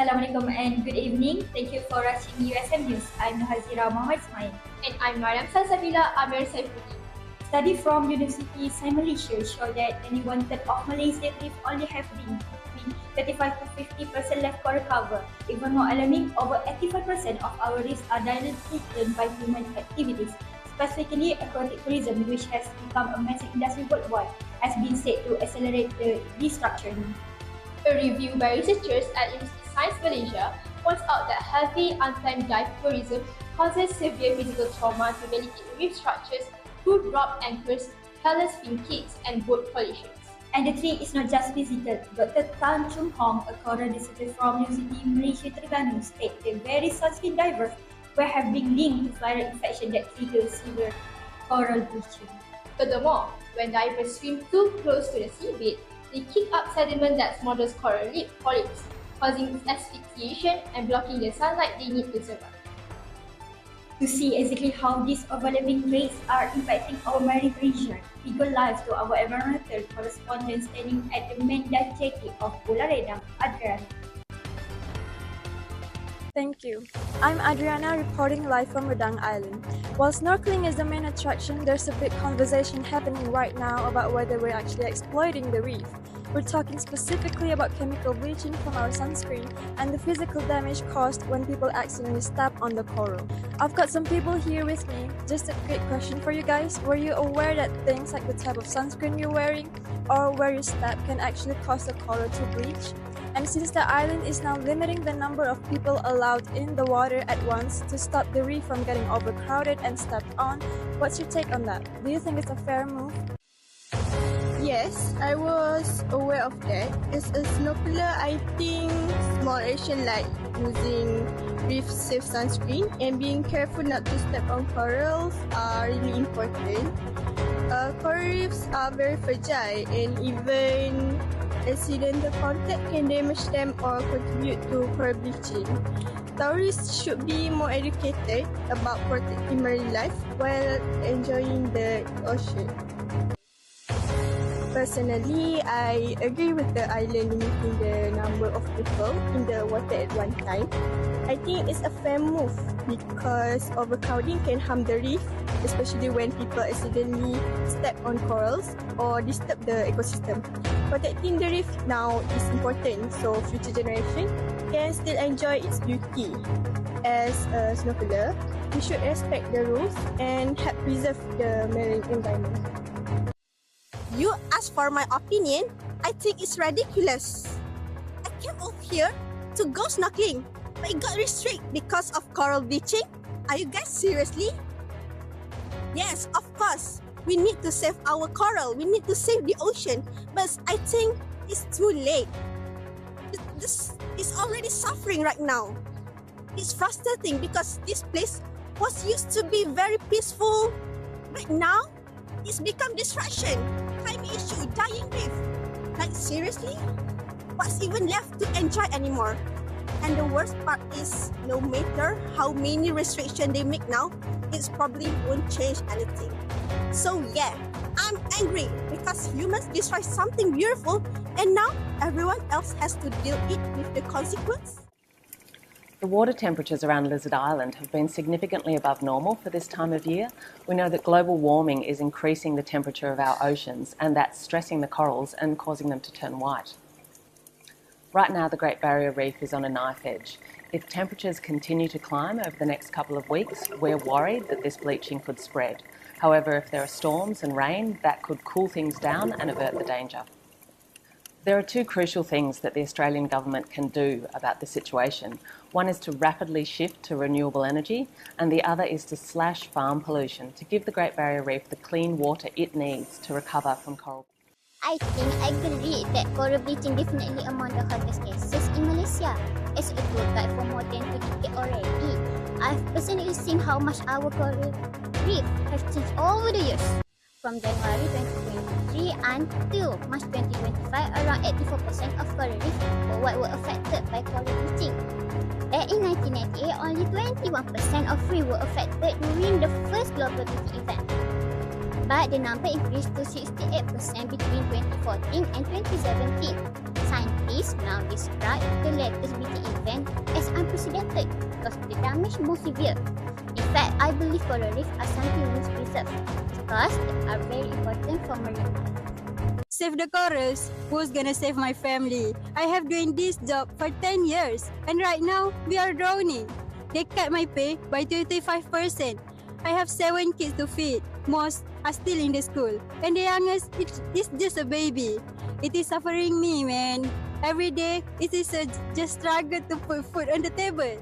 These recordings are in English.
Assalamualaikum and good evening. Thank you for watching USM News. I'm Hazira Muhammad Ismail. And I'm Mariam Salsabila Amir Saifuddin. Study from University of Malaysia show that only 1/3 of Malaysian reef only have been between 35 to 50% left for recover. Even more alarming, over 85% of our reefs are directly threatened by human activities. Specifically, aquatic tourism, which has become a massive industry worldwide, has been said to accelerate the destruction. A review by researchers at University of Science Malaysia points out that heavy unplanned dive tourism causes severe physical trauma to delicate reef structures through dropped anchors, careless fin kits, and boat collisions. And the threat is not just physical. Dr. Tan Chung Hong, a coral researcher from University of Malaysia Terengganu, stated that various sunscreen divers were have been linked to viral infection that trigger severe coral bleaching. Furthermore, when divers swim too close to the seabed, they kick up sediment that smothers coral polyps, causing asphyxiation and blocking the sunlight they need to survive. To see exactly how these overlapping rays are impacting our marine region, we go live to our environmental correspondent standing at the main dive jetty of Pulau Redang, Adriana. Thank you. I'm Adriana reporting live from Redang Island. While snorkeling is the main attraction, there's a big conversation happening right now about whether we're actually exploiting the reef. We're talking specifically about chemical bleaching from our sunscreen and the physical damage caused when people accidentally step on the coral. I've got some people here with me. Just a quick question for you guys. Were you aware that things like the type of sunscreen you're wearing or where you step can actually cause the coral to bleach? And since the island is now limiting the number of people allowed in the water at once to stop the reef from getting overcrowded and stepped on, what's your take on that? Do you think it's a fair move? Yes, I was aware of that. As a snorkeler, I think small action like using reef-safe sunscreen and being careful not to step on corals are really important. Coral reefs are very fragile and even accidental contact can damage them or contribute to coral bleaching. Tourists should be more educated about protecting marine life while enjoying the ocean. Personally, I agree with the island limiting the number of people in the water at one time. I think it's a fair move because overcrowding can harm the reef, especially when people accidentally step on corals or disturb the ecosystem. Protecting the reef now is important so future generations can still enjoy its beauty. As a snorkeler, we should respect the rules and help preserve the marine environment. You ask for my opinion, I think it's ridiculous. I came over here to go snorkeling, but it got restricted because of coral bleaching. Are you guys seriously? Yes, of course. We need to save our coral. We need to save the ocean. But I think it's too late. This is already suffering right now. It's frustrating because this place was used to be very peaceful. Right now, it's become distraction. Climate issue, dying reef. Like seriously? What's even left to enjoy anymore? And the worst part is, no matter how many restrictions they make now, it probably won't change anything. So yeah, I'm angry because humans destroy something beautiful and now everyone else has to deal it with the consequence. The water temperatures around Lizard Island have been significantly above normal for this time of year. We know that global warming is increasing the temperature of our oceans and that's stressing the corals and causing them to turn white. Right now, the Great Barrier Reef is on a knife edge. If temperatures continue to climb over the next couple of weeks, we're worried that this bleaching could spread. However, if there are storms and rain, that could cool things down and avert the danger. There are two crucial things that the Australian government can do about the situation. One is to rapidly shift to renewable energy, and the other is to slash farm pollution to give the Great Barrier Reef the clean water it needs to recover from coral. I think I agree that coral bleaching definitely among the hottest cases in Malaysia. As a tour guide for more than 2 decades already, I've personally seen how much our coral reef has changed over the years. From January 2023 until March 2025, around 84% of coral reef worldwide were affected by coral bleaching. Back in 1998, only 21% of reef were affected during the first global bleaching event. But the number increased to 68% between 2014 and 2017. Scientists now describe the latest bleaching event as unprecedented because the damage more severe. In fact, I believe coral reefs are something we must preserve because they are very important for marine life. Save the corals. Who's gonna save my family? I have doing this job for 10 years and right now we are drowning. They cut my pay by 35%. I have 7 kids to feed. Most are still in the school and the youngest is just a baby. It is suffering me, man. Every day it is just struggle to put food on the table.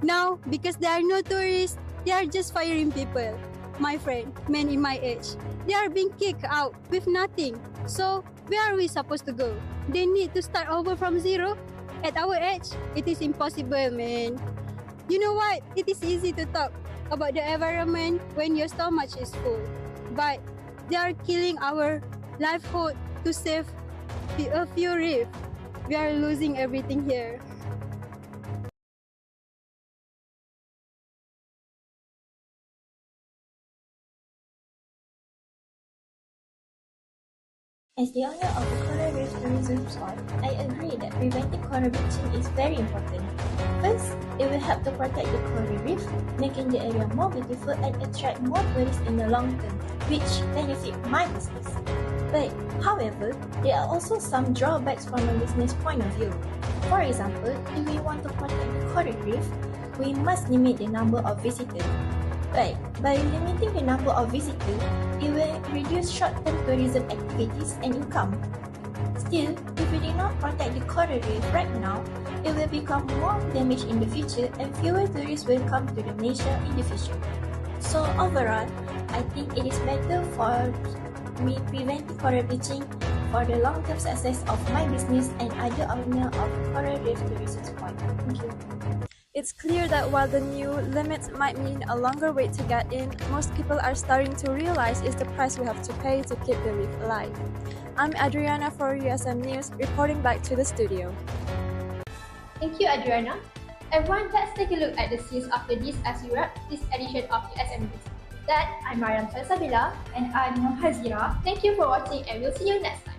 Now, because there are no tourists, they are just firing people. My friend, men in my age, they are being kicked out with nothing. So, where are we supposed to go? They need to start over from zero? At our age, it is impossible, man. You know what? It is easy to talk about the environment when your stomach is full. But they are killing our livelihood to save a few reefs. We are losing everything here. As the owner of the coral reef tourism spot, I agree that preventing coral bleaching is very important. First, it will help to protect the coral reef, making the area more beautiful and attract more tourists in the long term, which benefit my business. But, however, there are also some drawbacks from a business point of view. For example, if we want to protect the coral reef, we must limit the number of visitors. But by limiting the number of visitors, it will reduce short-term tourism activities and income. Still, if we do not protect the coral reef right now, it will become more damaged in the future and fewer tourists will come to the Malaysia in the future. So overall, I think it is better for me preventing coral bleaching for the long-term success of my business and other owner of coral reef tourism spot. Thank you. It's clear that while the new limits might mean a longer wait to get in, most people are starting to realize is the price we have to pay to keep the reef alive. I'm Adriana for USM News, reporting back to the studio. Thank you, Adriana. Everyone, let's take a look at the scenes after this as we wrap this edition of USM News. With that, I'm Mariam Salsabila. And I'm Hazira. Thank you for watching and we'll see you next time.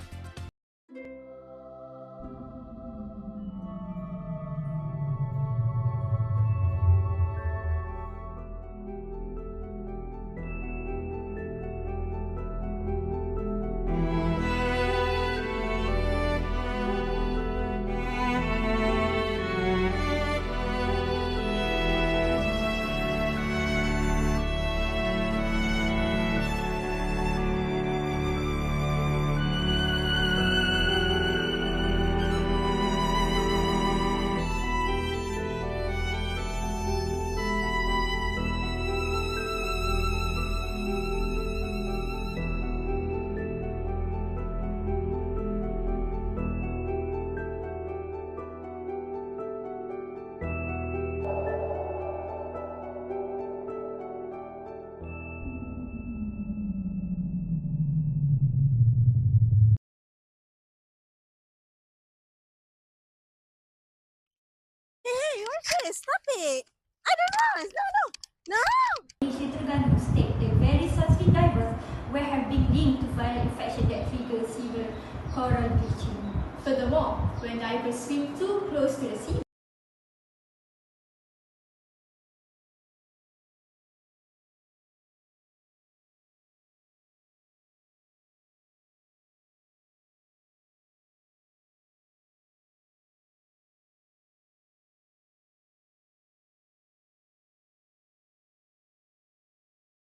Hey, what's this? Stop it! I don't know! No! Malaysia Terengganu state the very thirsty divers were have been linked to viral infection that trigger severe coral bleaching. Furthermore, when divers swim too close to the sea,